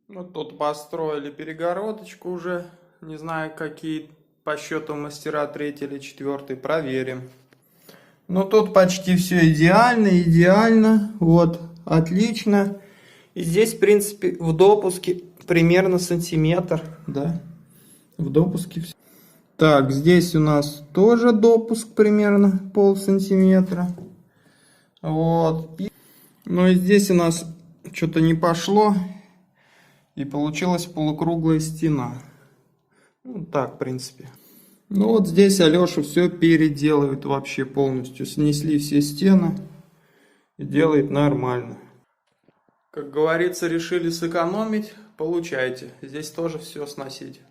Вот тут построили перегородочку уже. Не знаю, какие по счету мастера третий или четвертый. Проверим. Ну тут почти все идеально, идеально. Вот, отлично. И здесь, в принципе, в допуске примерно сантиметр. Да, в допуске все. Так, здесь у нас тоже допуск примерно пол-сантиметра. Вот. Ну и здесь у нас что-то не пошло. И получилась полукруглая стена. Ну так, в принципе. Ну вот здесь Алеша все переделывает вообще полностью. Снесли все стены. И делает нормально. Как говорится, решили сэкономить. Получайте. Здесь тоже все сносить.